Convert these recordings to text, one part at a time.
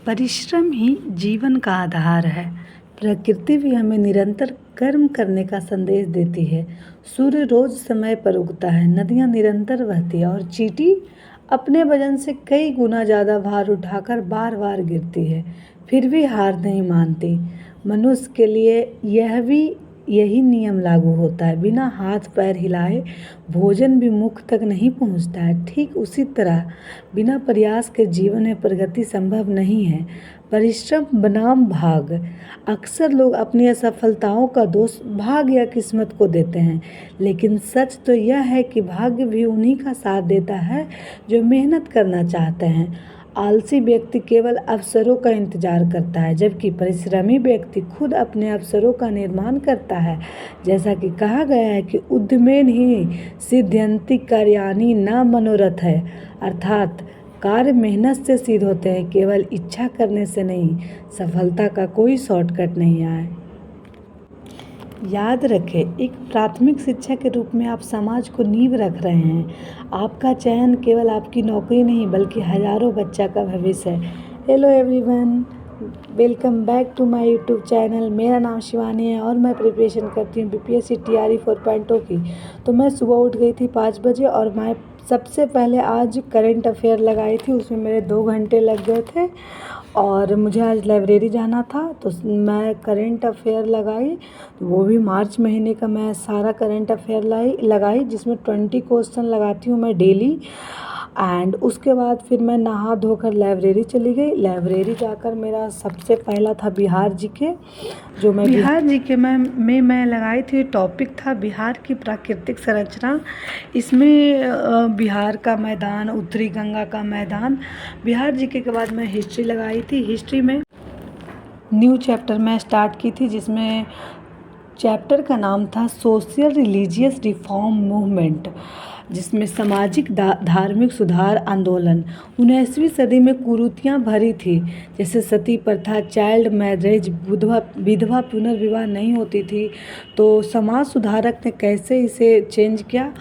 परिश्रम ही जीवन का आधार है। प्रकृति भी हमें निरंतर कर्म करने का संदेश देती है। सूर्य रोज समय पर उगता है, नदियाँ निरंतर बहती है और चींटी अपने वजन से कई गुना ज़्यादा भार उठाकर बार बार गिरती है, फिर भी हार नहीं मानती। मनुष्य के लिए यही नियम लागू होता है। बिना हाथ पैर हिलाए भोजन भी मुख तक नहीं पहुंचता है। ठीक उसी तरह बिना प्रयास के जीवन में प्रगति संभव नहीं है। परिश्रम बनाम भाग। अक्सर लोग अपनी असफलताओं का दोष भाग्य या किस्मत को देते हैं, लेकिन सच तो यह है कि भाग्य भी उन्हीं का साथ देता है जो मेहनत करना चाहते हैं। आलसी व्यक्ति केवल अवसरों का इंतजार करता है, जबकि परिश्रमी व्यक्ति खुद अपने अवसरों का निर्माण करता है। जैसा कि कहा गया है कि उद्यमेन ही सिद्ध्यन्ति कार्याणि न मनोरथ है, अर्थात कार्य मेहनत से सिद्ध होते हैं, केवल इच्छा करने से नहीं। सफलता का कोई शॉर्टकट नहीं है। याद रखें, एक प्राथमिक शिक्षा के रूप में आप समाज को नींव रख रहे हैं। आपका चयन केवल आपकी नौकरी नहीं बल्कि हजारों बच्चा का भविष्य है। Hello everyone, welcome back to my YouTube channel. मेरा नाम शिवानी है और मैं प्रिपरेशन करती हूँ बीपीएससी टीआरई 4.0 की। तो मैं सुबह उठ गई थी 5 बजे और मैं सबसे पहले आज करंट अफेयर लगाई थी। उसमें मेरे 2 घंटे लग गए थे और मुझे आज लाइब्रेरी जाना था, तो मैं करंट अफेयर लगाई। वो भी मार्च महीने का मैं सारा करंट अफेयर लगाई, जिसमें 20 क्वेश्चन लगाती हूँ मैं डेली। एंड उसके बाद फिर मैं नहा धोकर लाइब्रेरी चली गई। लाइब्रेरी जाकर मेरा सबसे पहला था बिहार जीके, जो मैं बिहार जीके में मैं लगाई थी। टॉपिक था बिहार की प्राकृतिक संरचना। इसमें बिहार का मैदान, उत्तरी गंगा का मैदान। बिहार जीके के बाद मैं हिस्ट्री लगाई थी। हिस्ट्री में न्यू चैप्टर मैं स्टार्ट की थी, जिसमें चैप्टर का नाम था सोशल रिलीजियस रिफॉर्म मूवमेंट, जिसमें सामाजिक धार्मिक सुधार आंदोलन। 19वीं सदी में कुरीतियाँ भरी थी, जैसे सती प्रथा, चाइल्ड मैरिज, विधवा पुनर्विवाह नहीं होती थी। तो समाज सुधारक ने कैसे इसे चेंज किया।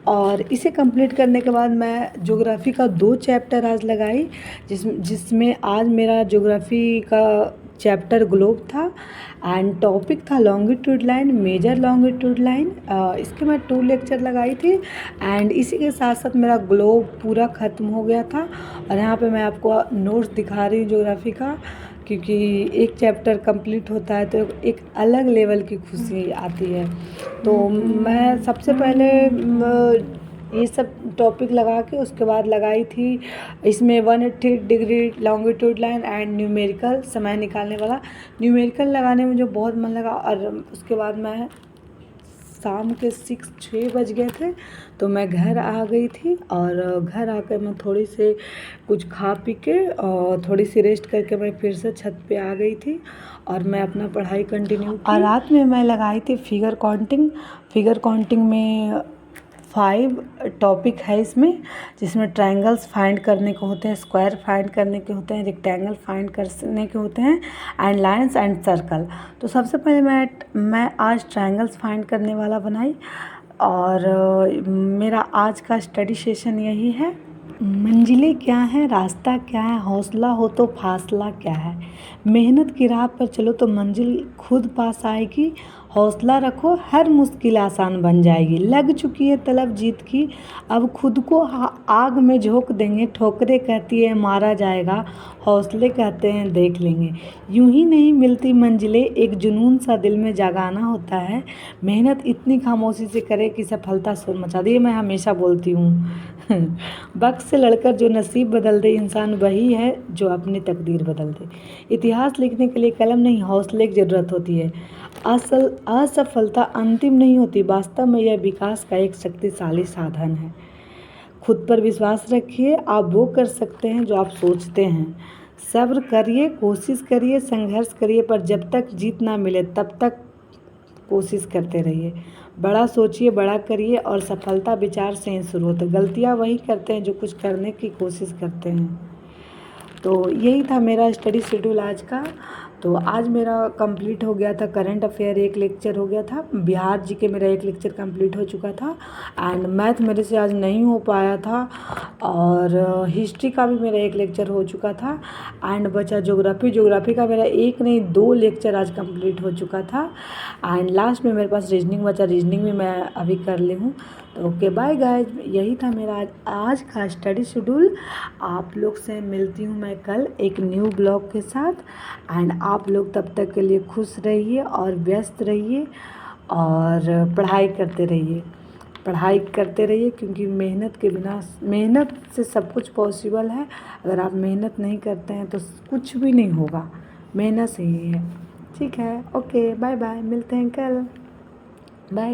और इसे कंप्लीट करने के बाद मैं ज्योग्राफी का 2 चैप्टर आज लगाई, जिसमें आज मेरा ज्योग्राफी का चैप्टर ग्लोब था एंड टॉपिक था longitude line, major longitude line. इसके मैं 2 लेक्चर लगाई थी एंड इसी के साथ साथ मेरा ग्लोब पूरा ख़त्म हो गया था। और यहाँ पे मैं आपको नोट्स दिखा रही हूँ ज्योग्राफी का, क्योंकि एक चैप्टर कंप्लीट होता है तो एक अलग लेवल की खुशी आती है। तो मैं सबसे पहले ये सब टॉपिक लगा के उसके बाद लगाई थी इसमें 180 degree longitude line and numerical, समय निकालने वाला। न्यूमेरिकल लगाने में मुझे बहुत मन लगा और उसके बाद मैं शाम के 6 बज गए थे, तो मैं घर आ गई थी। और घर आकर मैं थोड़ी से कुछ खा पी के और थोड़ी सी रेस्ट करके मैं फिर से छत पे आ गई थी और मैं अपना पढ़ाई कंटिन्यू की। और रात में मैं लगाई थी फिगर काउंटिंग। फिगर काउंटिंग में 5 टॉपिक है इसमें, जिसमें ट्रायंगल्स फाइंड करने को होते हैं, स्क्वायर फाइंड करने के होते हैं, रेक्टेंगल फाइंड करने के होते हैं एंड लाइंस एंड सर्कल। तो सबसे पहले मैं आज ट्रायंगल्स फाइंड करने वाला बनाई। और मेरा आज का स्टडी सेशन यही है। मंजिलें क्या है, रास्ता क्या है, हौसला हो तो फासला क्या है। मेहनत की राह पर चलो तो मंजिल खुद पास आएगी। हौसला रखो, हर मुश्किल आसान बन जाएगी। लग चुकी है तलब जीत की, अब खुद को आग में झोंक देंगे। ठोकरें कहती है मारा जाएगा, हौसले कहते हैं देख लेंगे। यूं ही नहीं मिलती मंजिलें, एक जुनून सा दिल में जगाना होता है। मेहनत इतनी खामोशी से करे कि सफलता शोर मचा दे। ये मैं हमेशा बोलती हूँ। वक्त से लड़कर जो नसीब बदल दे इंसान, वही है जो अपनी तकदीर बदल दे। इतिहास लिखने के लिए कलम नहीं, हौसले की ज़रूरत होती है। असफलता अंतिम नहीं होती, वास्तव में यह विकास का एक शक्तिशाली साधन है। खुद पर विश्वास रखिए, आप वो कर सकते हैं जो आप सोचते हैं। सब्र करिए, कोशिश करिए, संघर्ष करिए, पर जब तक जीत ना मिले तब तक कोशिश करते रहिए। बड़ा सोचिए, बड़ा करिए और सफलता विचार से ही शुरू होती है। गलतियाँ वही करते हैं जो कुछ करने की कोशिश करते हैं। तो यही था मेरा स्टडी शेड्यूल आज का। तो आज मेरा कंप्लीट हो गया था करंट अफेयर, एक लेक्चर हो गया था, बिहार जी के मेरा एक लेक्चर कंप्लीट हो चुका था, एंड मैथ मेरे से आज नहीं हो पाया था, और हिस्ट्री का भी मेरा एक लेक्चर हो चुका था, एंड बचा ज्योग्राफी का मेरा एक नहीं 2 लेक्चर आज कंप्लीट हो चुका था, एंड लास्ट में मेरे पास रीजनिंग बचा, रीजनिंग भी मैं अभी कर ली हूँ। तो ओके बाय गाइज, यही था मेरा आज का स्टडी शेड्यूल। आप लोग से मिलती हूँ मैं कल एक न्यू ब्लॉग के साथ, एंड आप लोग तब तक के लिए खुश रहिए और व्यस्त रहिए और पढ़ाई करते रहिए, क्योंकि मेहनत के बिना, मेहनत से सब कुछ पॉसिबल है। अगर आप मेहनत नहीं करते हैं तो कुछ भी नहीं होगा, मेहनत से ही है। ठीक है, ओके बाय बाय, मिलते हैं कल, बाय।